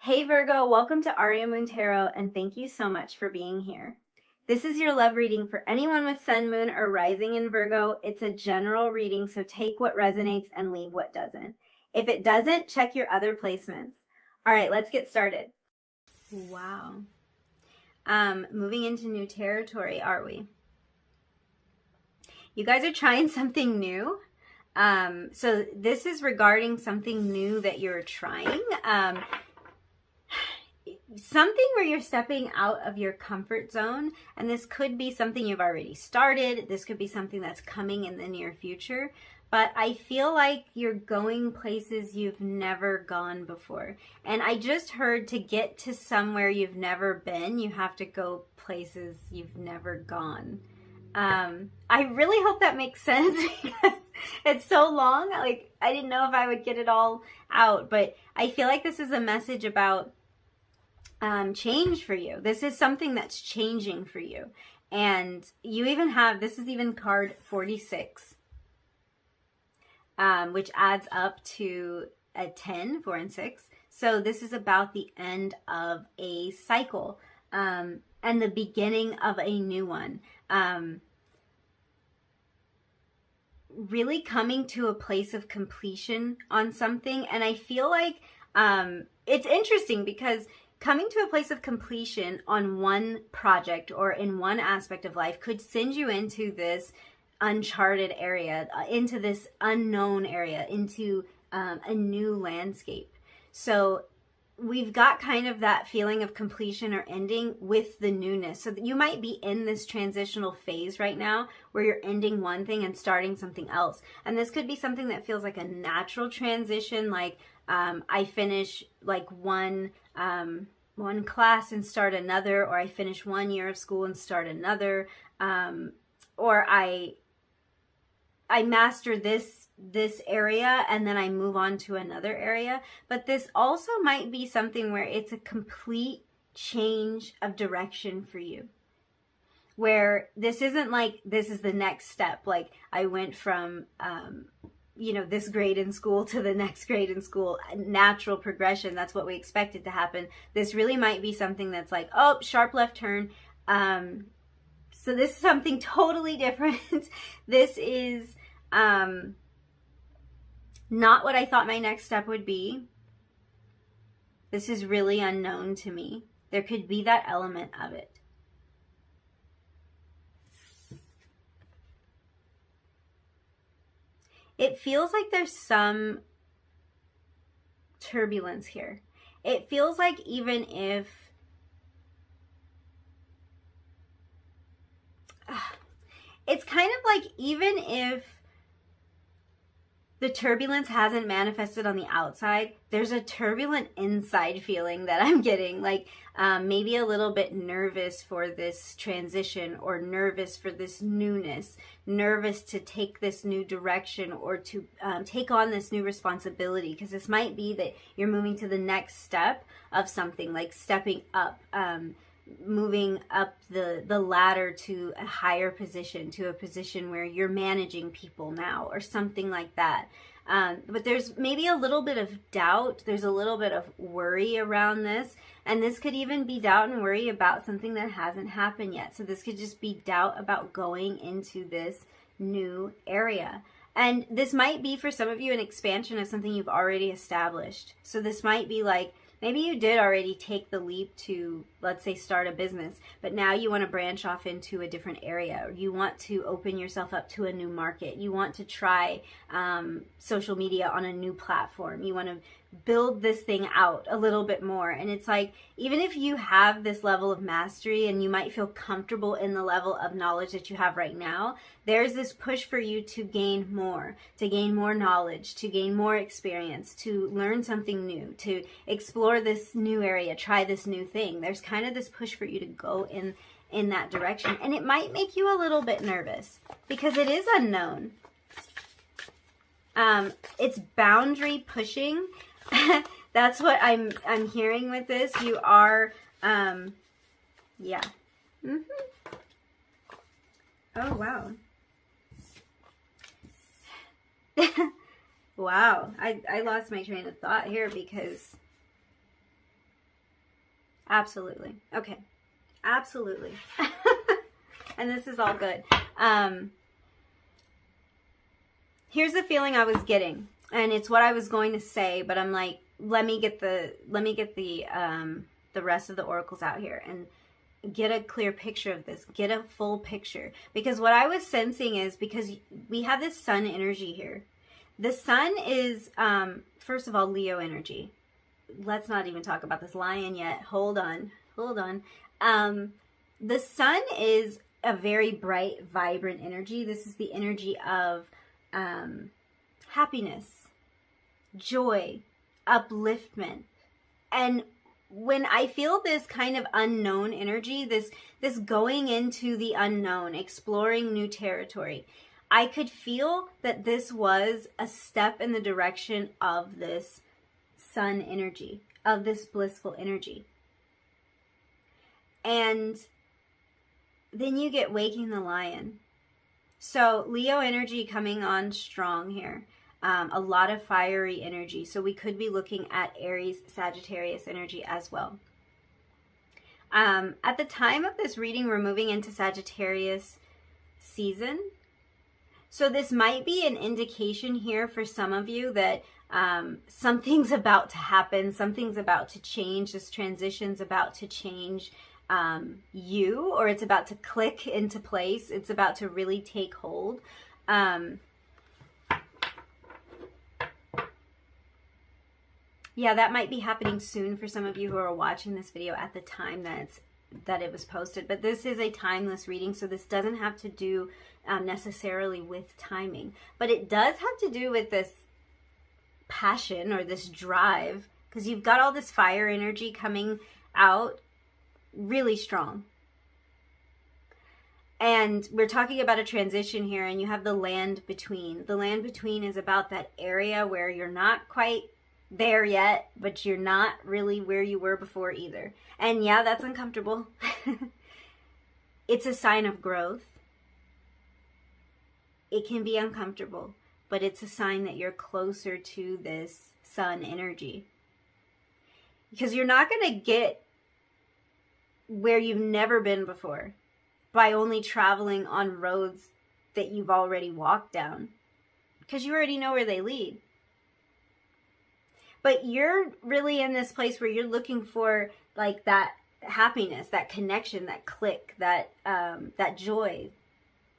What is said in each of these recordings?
Hey Virgo, welcome to Aria Moon Tarot, and thank you so much for being here. This is your love reading for anyone with Sun, Moon, or Rising in Virgo. It's a general reading, so take what resonates and leave what doesn't. If it doesn't, check your other placements. All right, let's get started. Wow. Moving into new territory, are we? You guys are trying something new. So this is regarding something new that you're trying. Something where you're stepping out of your comfort zone, and this could be something you've already started. This could be something that's coming in the near future, but I feel like you're going places you've never gone before. And I just heard to get to somewhere you've never been, you have to go places you've never gone. I really hope that makes sense because it's so long. Like, I didn't know if I would get it all out, but I feel like this is a message about change for you. This is something that's changing for you. And you even have, this is even card 46, which adds up to a 10, 4 and 6. So this is about the end of a cycle, and the beginning of a new one. Really coming to a place of completion on something. And I feel like it's interesting because coming to a place of completion on one project or in one aspect of life could send you into this uncharted area, into this unknown area, into a new landscape. So we've got kind of that feeling of completion or ending with the newness. So you might be in this transitional phase right now where you're ending one thing and starting something else. And this could be something that feels like a natural transition, like I finish like one class and start another, or I finish 1 year of school and start another, or I master this area and then I move on to another area. But this also might be something where it's a complete change of direction for you, where this isn't like this is the next step, like I went from this grade in school to the next grade in school, natural progression. That's what we expected to happen. This really might be something that's like, oh, sharp left turn. So this is something totally different. This is not what I thought my next step would be. This is really unknown to me. There could be that element of it. It feels like there's some turbulence here. It feels like even if it's kind of like even if the turbulence hasn't manifested on the outside, there's a turbulent inside feeling that I'm getting, like maybe a little bit nervous for this transition, or nervous for this newness, nervous to take this new direction, or to take on this new responsibility, because this might be that you're moving to the next step of something, like stepping up, moving up the ladder to a higher position, to a position where you're managing people now, or something like that. But there's maybe a little bit of doubt. There's a little bit of worry around this. And this could even be doubt and worry about something that hasn't happened yet. So this could just be doubt about going into this new area. And this might be, for some of you, an expansion of something you've already established. So this might be like, maybe you did already take the leap to, let's say, start a business, but now you want to branch off into a different area, or you want to open yourself up to a new market. You want to try social media on a new platform. You want to build this thing out a little bit more. And it's like, even if you have this level of mastery and you might feel comfortable in the level of knowledge that you have right now, there's this push for you to gain more knowledge, to gain more experience, to learn something new, to explore this new area, try this new thing. There's kind of this push for you to go in that direction. And it might make you a little bit nervous because it is unknown. It's boundary pushing. That's what I'm hearing with this. You are, yeah. Oh, wow. Wow. I lost my train of thought here because Absolutely. Okay. Absolutely. And this is all good. Here's the feeling I was getting, and it's what I was going to say, but I'm like, let me get the rest of the oracles out here and get a clear picture of this, get a full picture. Because what I was sensing is, because we have this sun energy here. The sun is, first of all, Leo energy. Let's not even talk about this lion yet. Hold on. The sun is a very bright, vibrant energy. This is the energy of happiness, joy, upliftment. And when I feel this kind of unknown energy, this going into the unknown, exploring new territory, I could feel that this was a step in the direction of this sun energy, of this blissful energy. And then you get waking the lion. So Leo energy coming on strong here. A lot of fiery energy. So we could be looking at Aries, Sagittarius energy as well. At the time of this reading, we're moving into Sagittarius season. So this might be an indication here for some of you that something's about to happen. Something's about to change. This transition's about to change you, or it's about to click into place. It's about to really take hold. Yeah, that might be happening soon for some of you who are watching this video at the time that it was posted. But this is a timeless reading, so this doesn't have to do necessarily with timing. But it does have to do with this passion or this drive, because you've got all this fire energy coming out really strong. And we're talking about a transition here, and you have the land between. The land between is about that area where you're not quite there yet, but you're not really where you were before either. And yeah, that's uncomfortable. It's a sign of growth. It can be uncomfortable, but it's a sign that you're closer to this sun energy. Because you're not going to get where you've never been before by only traveling on roads that you've already walked down, because you already know where they lead. But you're really in this place where you're looking for like that happiness, that connection, that click, that joy,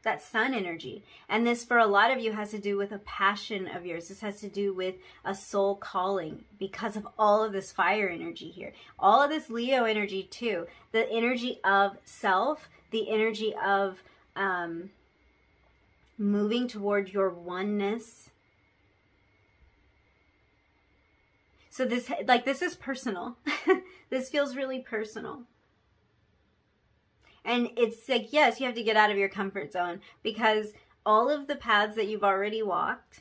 that sun energy. And this, for a lot of you, has to do with a passion of yours. This has to do with a soul calling, because of all of this fire energy here. All of this Leo energy too. The energy of self, the energy of moving toward your oneness. So this is personal. This feels really personal. And it's like, yes, you have to get out of your comfort zone, because all of the paths that you've already walked,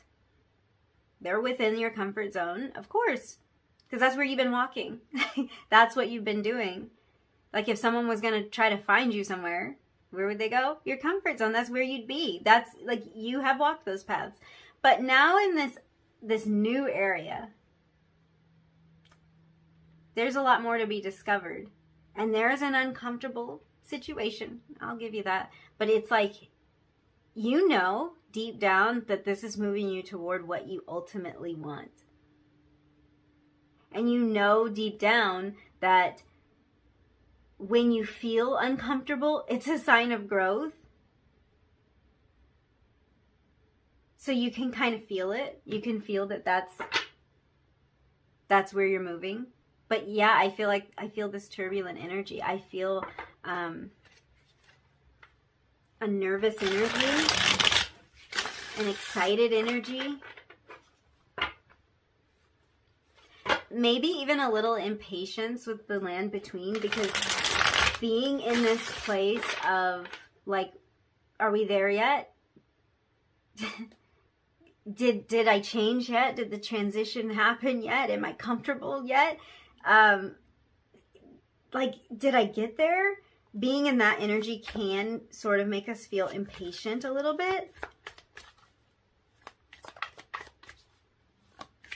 they're within your comfort zone, of course, because that's where you've been walking. That's what you've been doing. Like if someone was going to try to find you somewhere, where would they go? Your comfort zone. That's where you'd be. That's like, you have walked those paths. But now in this new area, there's a lot more to be discovered. And there's an uncomfortable situation. I'll give you that. But it's like, you know deep down that this is moving you toward what you ultimately want. And you know deep down that when you feel uncomfortable, it's a sign of growth. So you can kind of feel it. You can feel that that's where you're moving. But yeah, I feel this turbulent energy. I feel a nervous energy, an excited energy, maybe even a little impatience with the land between, because being in this place of like, are we there yet? Did I change yet? Did the transition happen yet? Am I comfortable yet? Like, did I get there? Being in that energy can sort of make us feel impatient a little bit,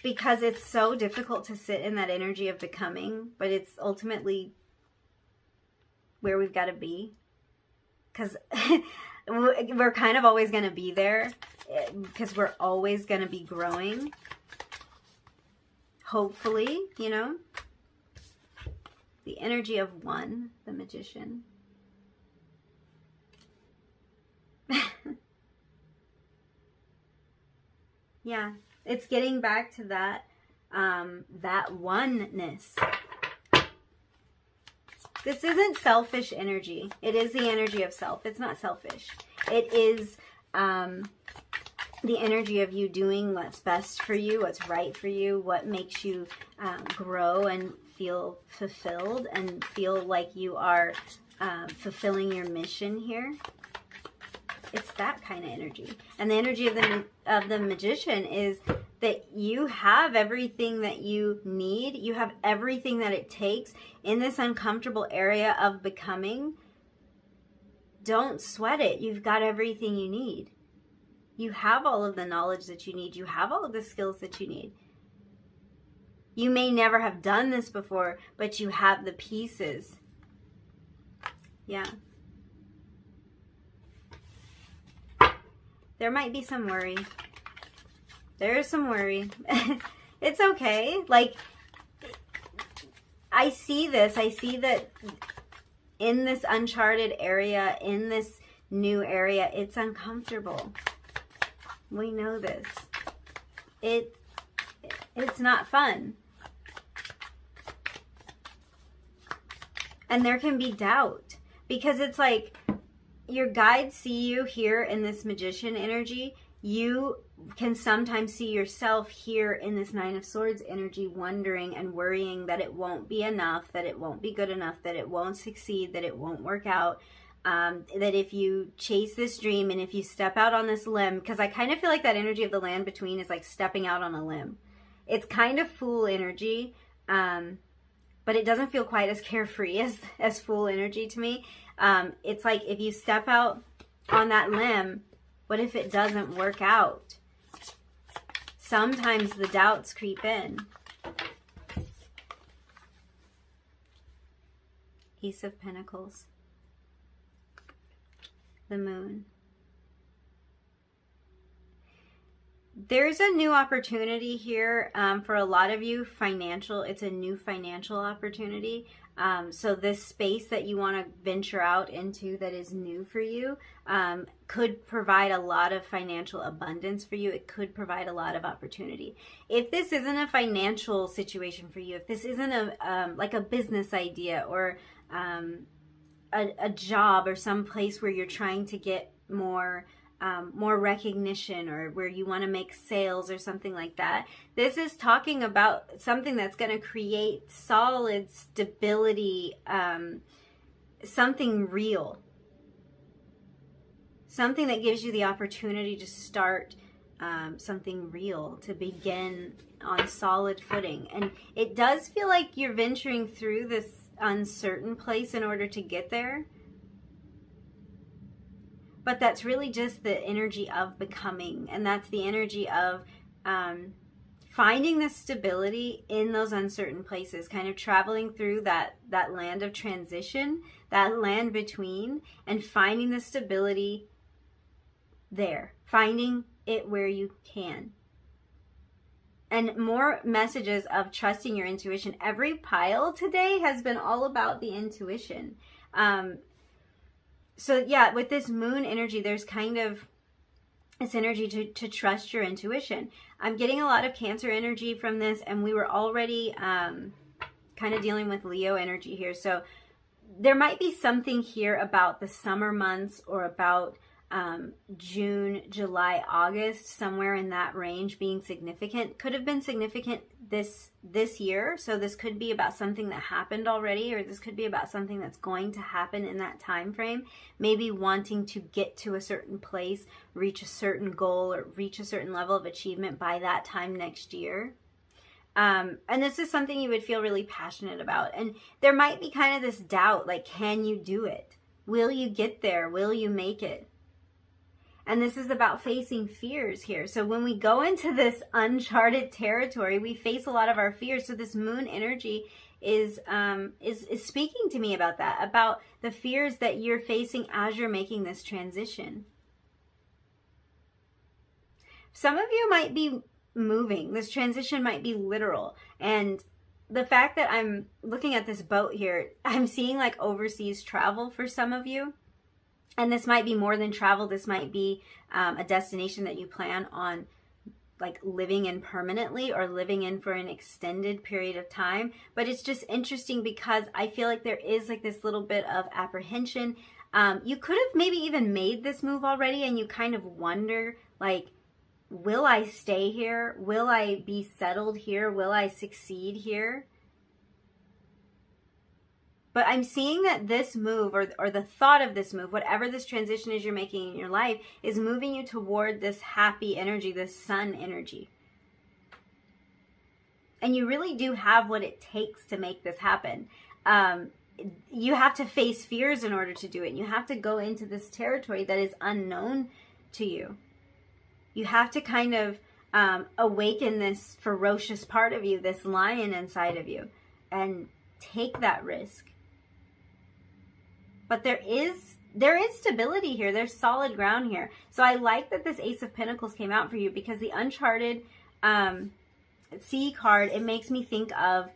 because it's so difficult to sit in that energy of becoming, but it's ultimately where we've got to be. Because we're kind of always going to be there, because we're always going to be growing. Hopefully, you know. The energy of one, the Magician. Yeah, it's getting back to that, that oneness. This isn't selfish energy. It is the energy of self. It's not selfish. It is the energy of you doing what's best for you, what's right for you, what makes you grow and feel fulfilled and feel like you are fulfilling your mission here. It's that kind of energy. And the energy of the Magician is that you have everything that you need. You have everything that it takes in this uncomfortable area of becoming. Don't sweat it. You've got everything you need. You have all of the knowledge that you need. You have all of the skills that you need. You may never have done this before, but you have the pieces. Yeah. There might be some worry. There is some worry. It's okay. Like, I see this. I see that in this uncharted area, in this new area, it's uncomfortable. We know this. It's not fun. And there can be doubt, because it's like your guides see you here in this Magician energy. You can sometimes see yourself here in this Nine of Swords energy, wondering and worrying that it won't be enough, that it won't be good enough, that it won't succeed, that it won't work out. That if you chase this dream and if you step out on this limb, because I kind of feel like that energy of the land between is like stepping out on a limb. It's kind of Fool energy, but it doesn't feel quite as carefree as Fool energy to me. It's like if you step out on that limb, what if it doesn't work out? Sometimes the doubts creep in. Ace of Pentacles. The Moon. There's a new opportunity here for a lot of you. It's a new financial opportunity. So this space that you want to venture out into that is new for you could provide a lot of financial abundance for you. It could provide a lot of opportunity. If this isn't a financial situation for you, if this isn't like a business idea or a job or some place where you're trying to get more recognition, or where you want to make sales or something like that. This is talking about something that's going to create solid stability, something real. Something that gives you the opportunity to start something real, to begin on solid footing. And it does feel like you're venturing through this uncertain place in order to get there. But that's really just the energy of becoming. And that's the energy of finding the stability in those uncertain places, kind of traveling through that land of transition, that land between, and finding the stability there, finding it where you can. And more messages of trusting your intuition. Every pile today has been all about the intuition. So yeah, with this Moon energy, there's kind of this energy to trust your intuition. I'm getting a lot of Cancer energy from this, and we were already kind of dealing with Leo energy here. So there might be something here about the summer months, or about June, July, August, somewhere in that range being significant. Could have been significant this year. So this could be about something that happened already, or this could be about something that's going to happen in that time frame. Maybe wanting to get to a certain place, reach a certain goal, or reach a certain level of achievement by that time next year. And this is something you would feel really passionate about. And there might be kind of this doubt, like, can you do it? Will you get there? Will you make it? And this is about facing fears here. So when we go into this uncharted territory, we face a lot of our fears. So this Moon energy is speaking to me about that, about the fears that you're facing as you're making this transition. Some of you might be moving. This transition might be literal. And the fact that I'm looking at this boat here, I'm seeing like overseas travel for some of you. And this might be more than travel. This might be a destination that you plan on like living in permanently or living in for an extended period of time. But it's just interesting because I feel like there is like this little bit of apprehension. You could have maybe even made this move already and you kind of wonder like, will I stay here? Will I be settled here? Will I succeed here? But I'm seeing that this move or the thought of this move, whatever this transition is you're making in your life, is moving you toward this happy energy, this sun energy. And you really do have what it takes to make this happen. You have to face fears in order to do it. You have to go into this territory that is unknown to you. You have to kind of awaken this ferocious part of you, this lion inside of you, and take that risk. But there is stability here. There's solid ground here. So I like that this Ace of Pentacles came out for you, because the Uncharted Sea card, it makes me think of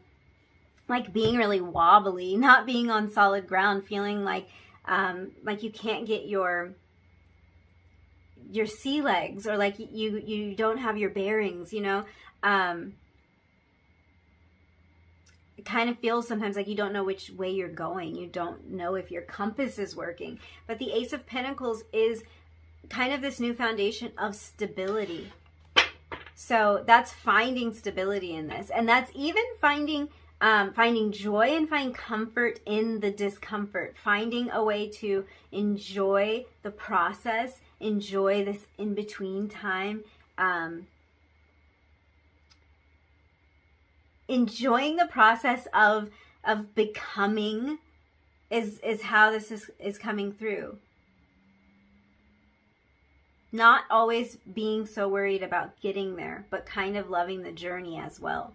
like being really wobbly, not being on solid ground, feeling like you can't get your sea legs, or like you don't have your bearings, you know. It kind of feels sometimes like you don't know which way you're going. You don't know if your compass is working. But the Ace of Pentacles is kind of this new foundation of stability. So that's finding stability in this. And that's even finding joy and finding comfort in the discomfort. Finding a way to enjoy the process, enjoy this in-between time. Enjoying the process of becoming is how this is coming through. Not always being so worried about getting there, but kind of loving the journey as well.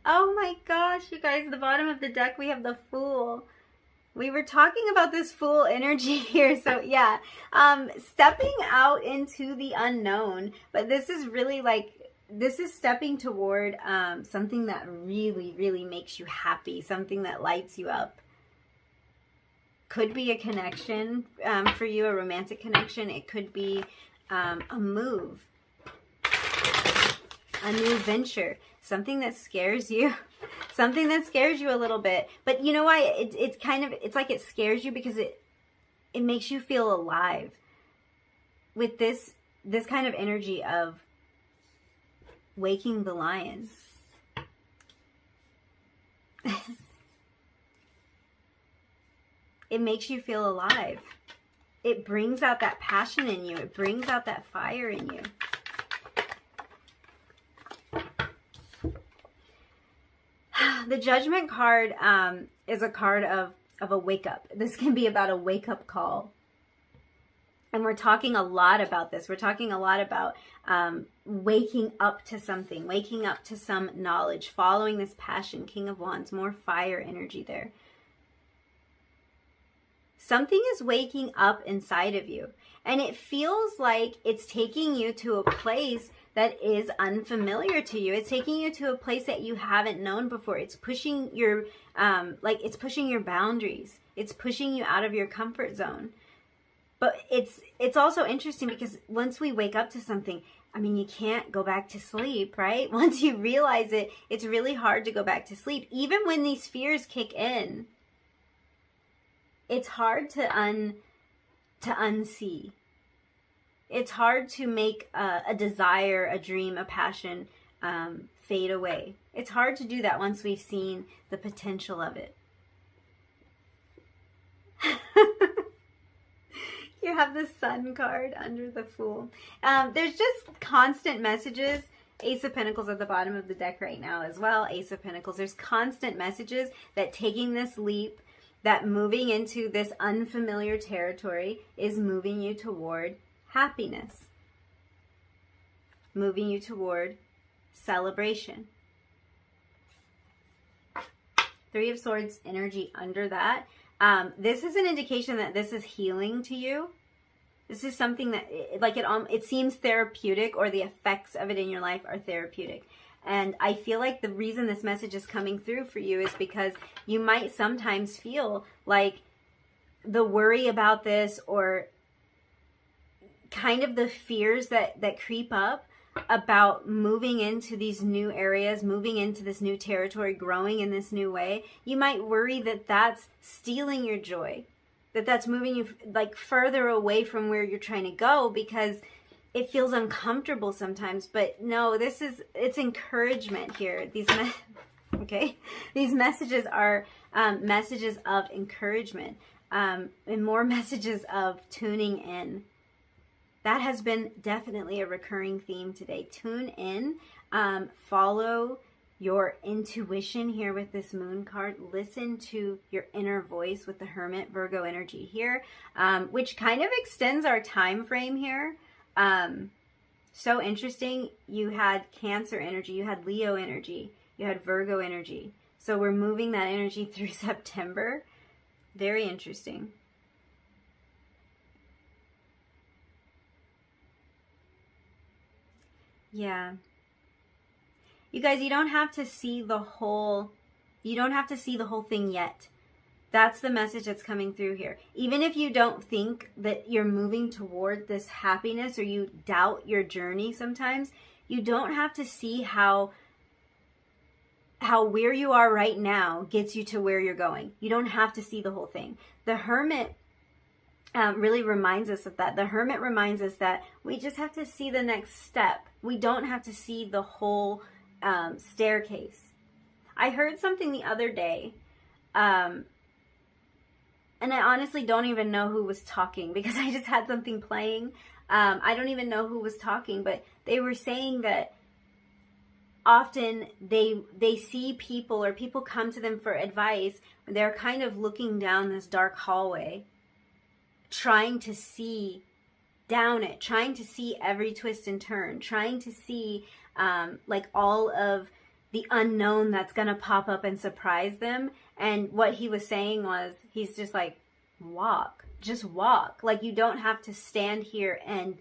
Oh my gosh, you guys, at the bottom of the deck we have the Fool. We were talking about this Fool energy here, so yeah. Stepping out into the unknown, but this is really like, this is stepping toward something that really, really makes you happy, something that lights you up. Could be a connection for you, a romantic connection. It could be a move, a new venture, something that scares you, something that scares you a little bit. But you know why? It's like it scares you because it makes you feel alive. With this kind of energy of waking the lion. It makes you feel alive. It brings out that passion in you. It brings out that fire in you. The Judgment card is a card of a wake up. This can be about a wake up call. And we're talking a lot about this. We're talking a lot about waking up to something, waking up to some knowledge, following this passion. King of Wands, more fire energy there. Something is waking up inside of you. And it feels like it's taking you to a place that is unfamiliar to you. It's taking you to a place that you haven't known before. It's pushing your, it's pushing your boundaries. It's pushing you out of your comfort zone. But it's also interesting because once we wake up to something, I mean, you can't go back to sleep, right? Once you realize it, it's really hard to go back to sleep. Even when these fears kick in, it's hard to unsee. It's hard to make a desire, a dream, a passion fade away. It's hard to do that once we've seen the potential of it. You have the Sun card under the Fool. There's just constant messages. Ace of Pentacles at the bottom of the deck right now as well. Ace of Pentacles. There's constant messages that taking this leap, that moving into this unfamiliar territory is moving you toward happiness. Moving you toward celebration. Three of Swords energy under that. This is an indication that this is healing to you. This is something that, like, it seems therapeutic, or the effects of it in your life are therapeutic. And I feel like the reason this message is coming through for you is because you might sometimes feel like the worry about this, or kind of the fears that creep up about moving into these new areas, moving into this new territory, growing in this new way. You might worry that that's stealing your joy, that that's moving you like further away from where you're trying to go, because it feels uncomfortable sometimes. But no, it's encouragement here. These messages are messages of encouragement, and more messages of tuning in. That has been definitely a recurring theme today. Tune in, follow your intuition here with this moon card. Listen to your inner voice with the Hermit, Virgo energy here, which kind of extends our time frame here. So interesting. You had Cancer energy, you had Leo energy, you had Virgo energy. So we're moving that energy through September. Very interesting. Yeah. You guys, you don't have to see the whole thing yet. That's the message that's coming through here. Even if you don't think that you're moving toward this happiness, or you doubt your journey sometimes, you don't have to see how where you are right now gets you to where you're going. You don't have to see the whole thing. The Hermit really reminds us of that. The Hermit reminds us that we just have to see the next step. We don't have to see the whole staircase. I heard something the other day, and I honestly don't even know who was talking, because I just had something playing. I don't even know who was talking, but they were saying that often they see people, or people come to them for advice. They're kind of looking down this dark hallway, trying to see down it, trying to see every twist and turn, trying to see like all of the unknown that's going to pop up and surprise them. And what he was saying was, he's just like, just walk. Like, you don't have to stand here and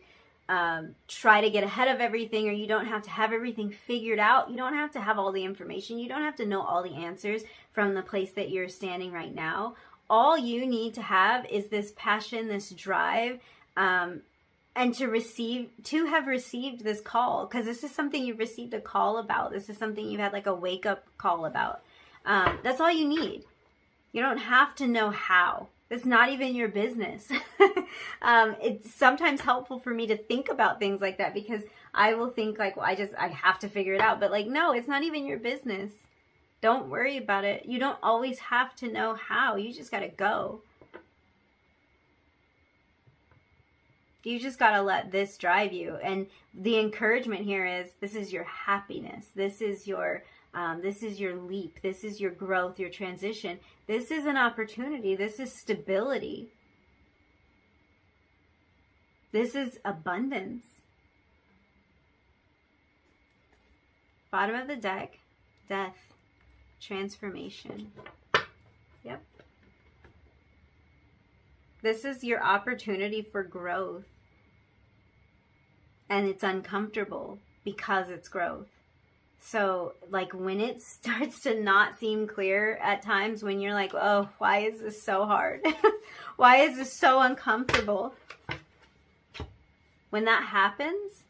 try to get ahead of everything, or you don't have to have everything figured out. You don't have to have all the information. You don't have to know all the answers from the place that you're standing right now. All you need to have is this passion, this drive, and to have received this call, because this is something you've received a call about. This is something you had like a wake-up call about. That's all you need. You don't have to know how. It's not even your business. It's sometimes helpful for me to think about things like that, because I will think like, well, I have to figure it out. But like, no, it's not even your business. Don't worry about it. You don't always have to know how. You just got to go. You just got to let this drive you. And the encouragement here is, this is your happiness. This is your leap. This is your growth, your transition. This is an opportunity. This is stability. This is abundance. Bottom of the deck, death, transformation. Yep. This is your opportunity for growth. And it's uncomfortable because it's growth. So, like, when it starts to not seem clear at times, when you're like, oh, why is this so hard? Why is this so uncomfortable? When that happens,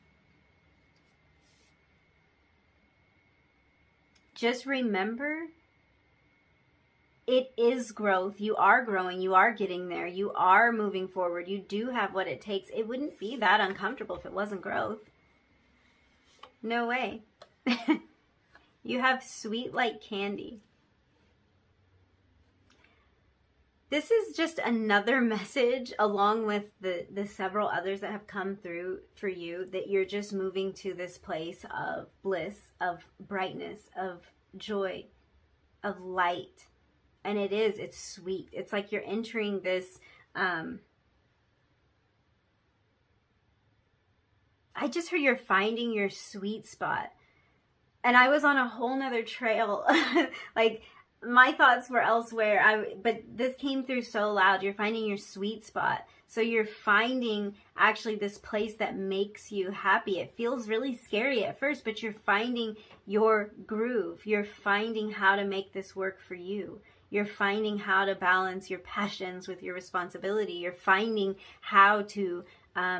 just remember, it is growth. You are growing. You are getting there. You are moving forward. You do have what it takes. It wouldn't be that uncomfortable if it wasn't growth. No way. You have sweet like candy. This is just another message, along with the several others that have come through for you, that you're just moving to this place of bliss, of brightness, of joy, of light. And it's sweet. It's like you're entering this, I just heard you're finding your sweet spot. And I was on a whole nother trail. Like, my thoughts were elsewhere. But this came through so loud. You're finding your sweet spot. So you're finding actually this place that makes you happy. It feels really scary at first, but you're finding your groove. You're finding how to make this work for you. You're finding how to balance your passions with your responsibility. You're finding how to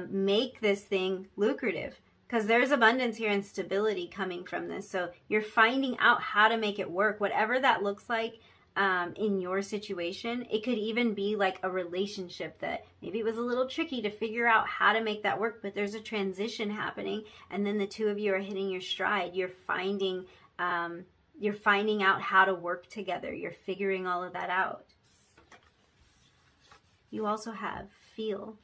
make this thing lucrative, because there's abundance here and stability coming from this. So you're finding out how to make it work, whatever that looks like in your situation. It could even be like a relationship that maybe it was a little tricky to figure out how to make that work, but there's a transition happening, and then the two of you are hitting your stride. You're finding out how to work together. You're figuring all of that out. You also have feel.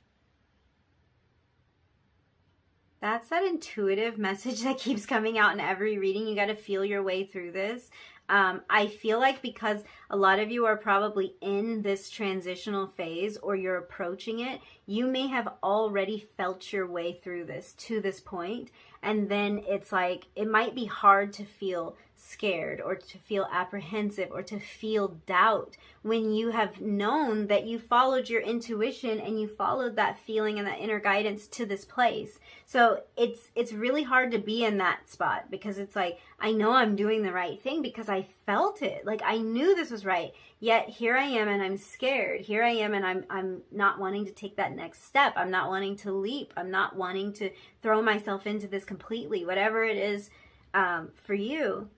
That's that intuitive message that keeps coming out in every reading. You got to feel your way through this. I feel like because a lot of you are probably in this transitional phase, or you're approaching it, you may have already felt your way through this to this point. And then it's like, it might be hard to feel scared or to feel apprehensive or to feel doubt when you have known that you followed your intuition and you followed that feeling and that inner guidance to this place. So it's really hard to be in that spot, because it's like, I know I'm doing the right thing because I felt it. Like, I knew this was right. Yet here I am and I'm scared. Here I am and I'm not wanting to take that next step. I'm not wanting to leap. I'm not wanting to throw myself into this completely, whatever it is for you.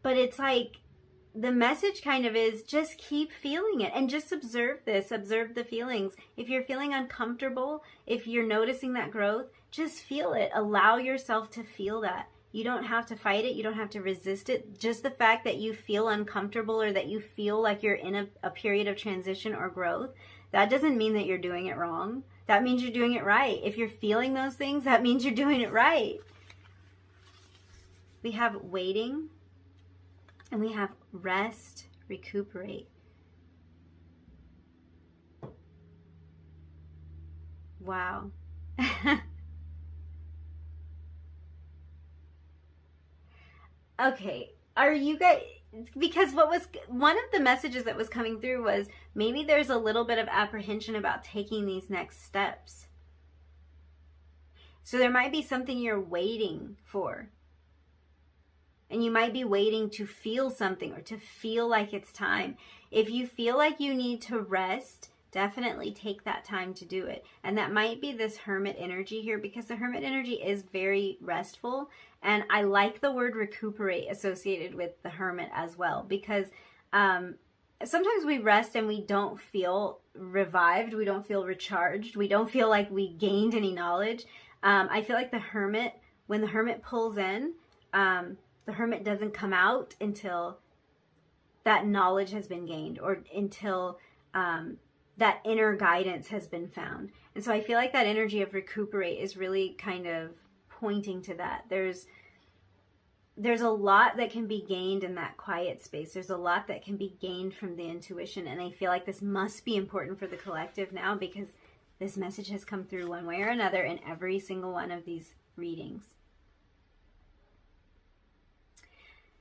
But it's like, the message kind of is just keep feeling it and just observe this, observe the feelings. If you're feeling uncomfortable, if you're noticing that growth, just feel it. Allow yourself to feel that. You don't have to fight it. You don't have to resist it. Just the fact that you feel uncomfortable or that you feel like you're in a period of transition or growth, that doesn't mean that you're doing it wrong. That means you're doing it right. If you're feeling those things, that means you're doing it right. We have waiting. And we have rest, recuperate. Wow. Okay, are you guys, because what was, one of the messages that was coming through was maybe there's a little bit of apprehension about taking these next steps. So there might be something you're waiting for. And you might be waiting to feel something or to feel like it's time. If you feel like you need to rest, definitely take that time to do it. And that might be this hermit energy here, because the hermit energy is very restful. And I like the word recuperate associated with the hermit as well, because sometimes we rest and we don't feel revived. We don't feel recharged. We don't feel like we gained any knowledge. I feel like the hermit, when the hermit pulls in, the hermit doesn't come out until that knowledge has been gained, or until that inner guidance has been found. And so I feel like that energy of recuperate is really kind of pointing to that. There's a lot that can be gained in that quiet space. There's a lot that can be gained from the intuition. And I feel like this must be important for the collective now, because this message has come through one way or another in every single one of these readings.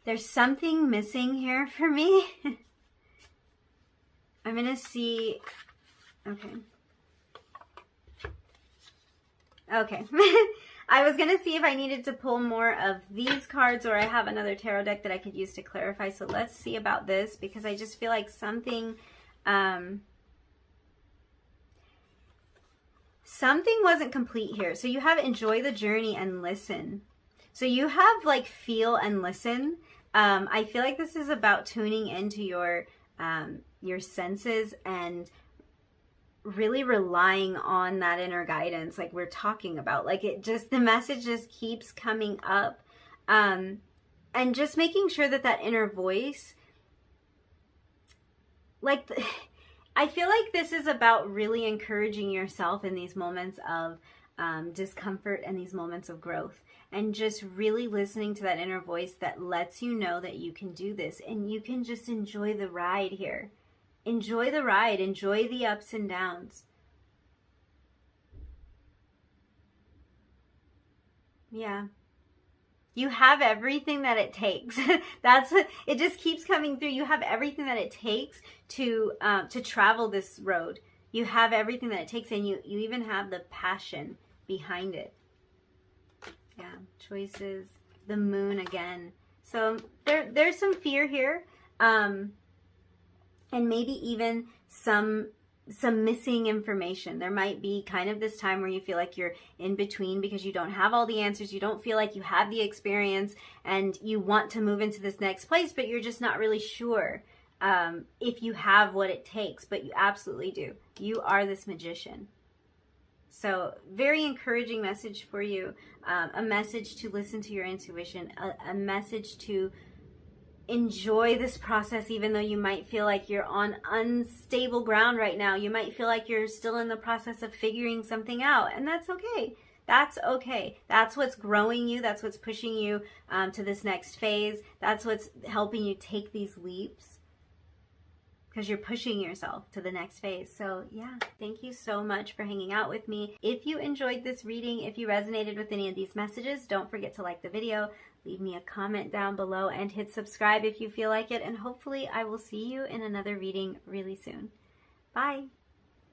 There's something missing here for me. I'm going to see. Okay. Okay. I was going to see if I needed to pull more of these cards, or I have another tarot deck that I could use to clarify. So let's see about this, because I just feel like something wasn't complete here. So you have enjoy the journey and listen. So you have like feel and listen. I feel like this is about tuning into your senses and really relying on that inner guidance, like we're talking about. Like, it just, the message just keeps coming up, and just making sure that that inner voice, like, I feel like this is about really encouraging yourself in these moments of discomfort and these moments of growth. And just really listening to that inner voice that lets you know that you can do this. And you can just enjoy the ride here. Enjoy the ride. Enjoy the ups and downs. Yeah. You have everything that it takes. That's what, it just keeps coming through. You have everything that it takes to travel this road. You have everything that it takes, and you even have the passion behind it. Yeah, choices, the moon again. So there's some fear here, and maybe even some missing information. There might be kind of this time where you feel like you're in between because you don't have all the answers. You don't feel like you have the experience, and you want to move into this next place, but you're just not really sure if you have what it takes. But you absolutely do. You are this magician. So very encouraging message for you. A message to listen to your intuition. A message to enjoy this process, even though you might feel like you're on unstable ground right now. You might feel like you're still in the process of figuring something out, and that's okay. That's okay. That's what's growing you. That's what's pushing you to this next phase. That's what's helping you take these leaps, because you're pushing yourself to the next phase. So yeah, thank you so much for hanging out with me. If you enjoyed this reading, if you resonated with any of these messages, don't forget to like the video, leave me a comment down below, and hit subscribe if you feel like it. And hopefully I will see you in another reading really soon. Bye.